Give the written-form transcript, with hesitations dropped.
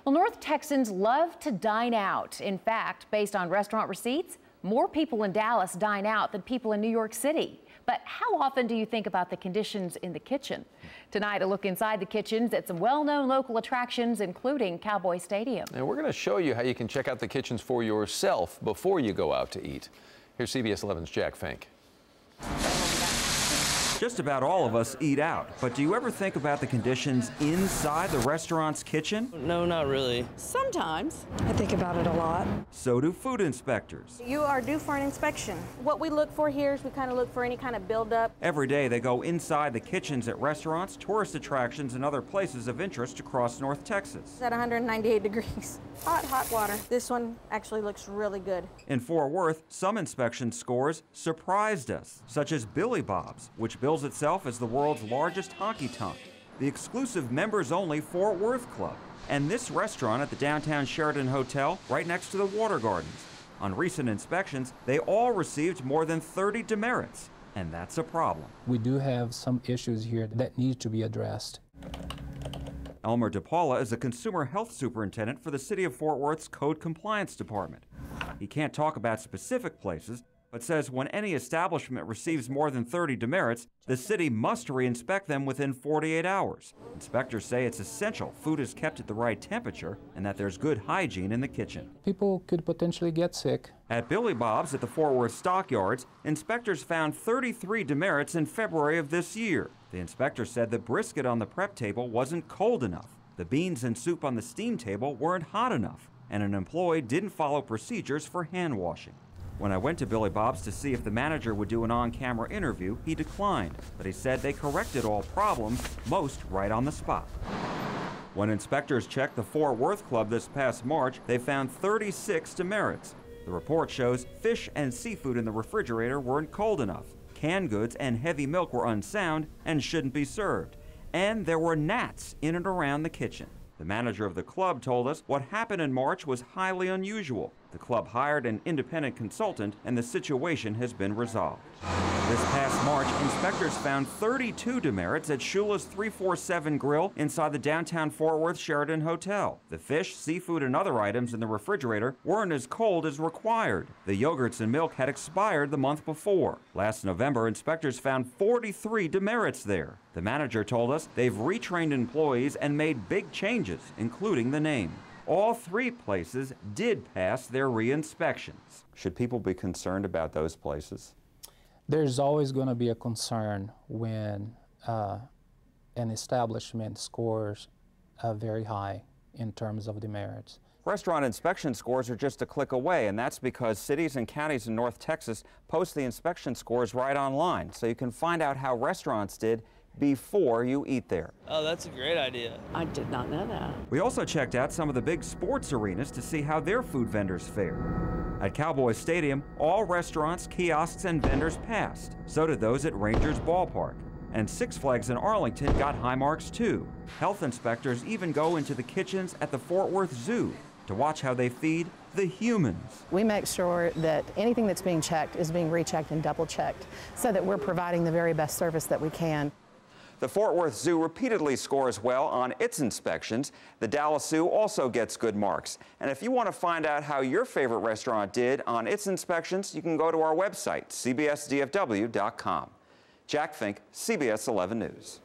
Well, North Texans love to dine out. In fact, based on restaurant receipts, more people in Dallas dine out than people in New York City. But how often do you think about the conditions in the kitchen? Tonight, a look inside the kitchens at some well-known local attractions, including Cowboy Stadium. And we're going to show you how you can check out the kitchens for yourself before you go out to eat. Here's CBS 11's Jack Fink. Just about all of us eat out, but do you ever think about the conditions inside the restaurant's kitchen? No, not really. Sometimes. I think about it a lot. So do food inspectors. You are due for an inspection. What we look for here is we kind of look for any kind of buildup. Every day they go inside the kitchens at restaurants, tourist attractions, and other places of interest across North Texas. It's at 198 degrees. Hot water. This one actually looks really good. In Fort Worth, some inspection scores surprised us, such as Billy Bob's, which bills itself as the world's largest honky-tonk, the exclusive members-only Fort Worth Club, and this restaurant at the downtown Sheraton Hotel right next to the Water Gardens. On recent inspections, they all received more than 30 demerits, and that's a problem. We do have some issues here that need to be addressed. Elmer DePaula is a consumer health superintendent for the City of Fort Worth's Code Compliance Department. He can't talk about specific places, but says when any establishment receives more than 30 demerits, the city must re-inspect them within 48 hours. Inspectors say it's essential food is kept at the right temperature and that there's good hygiene in the kitchen. People could potentially get sick. At Billy Bob's at the Fort Worth Stockyards, inspectors found 33 demerits in February of this year. The inspector said the brisket on the prep table wasn't cold enough, the beans and soup on the steam table weren't hot enough, and an employee didn't follow procedures for hand washing. When I went to Billy Bob's to see if the manager would do an on-camera interview, he declined, but he said they corrected all problems, most right on the spot. When inspectors checked the Fort Worth Club this past March, they found 36 demerits. The report shows fish and seafood in the refrigerator weren't cold enough, canned goods and heavy milk were unsound and shouldn't be served, and there were gnats in and around the kitchen. The manager of the club told us what happened in March was highly unusual. The club hired an independent consultant and the situation has been resolved. This past March, inspectors found 32 demerits at Shula's 347 Grill inside the downtown Fort Worth Sheraton Hotel. The fish, seafood, and other items in the refrigerator weren't as cold as required. The yogurts and milk had expired the month before. Last November, inspectors found 43 demerits there. The manager told us they've retrained employees and made big changes, including the name. All three places did pass their re-inspections. Should people be concerned about those places? There's always going to be a concern when an establishment scores very high in terms of demerits. Restaurant inspection scores are just a click away, and that's because cities and counties in North Texas post the inspection scores right online, so you can find out how restaurants did before you eat there. Oh, that's a great idea. I did not know that. We also checked out some of the big sports arenas to see how their food vendors fare. At Cowboy Stadium, all restaurants, kiosks, and vendors passed. So did those at Rangers Ballpark. And Six Flags in Arlington got high marks too. Health inspectors even go into the kitchens at the Fort Worth Zoo to watch how they feed the humans. We make sure that anything that's being checked is being rechecked and double checked so that we're providing the very best service that we can. The Fort Worth Zoo repeatedly scores well on its inspections. The Dallas Zoo also gets good marks. And if you want to find out how your favorite restaurant did on its inspections, you can go to our website, cbsdfw.com. Jack Fink, CBS 11 News.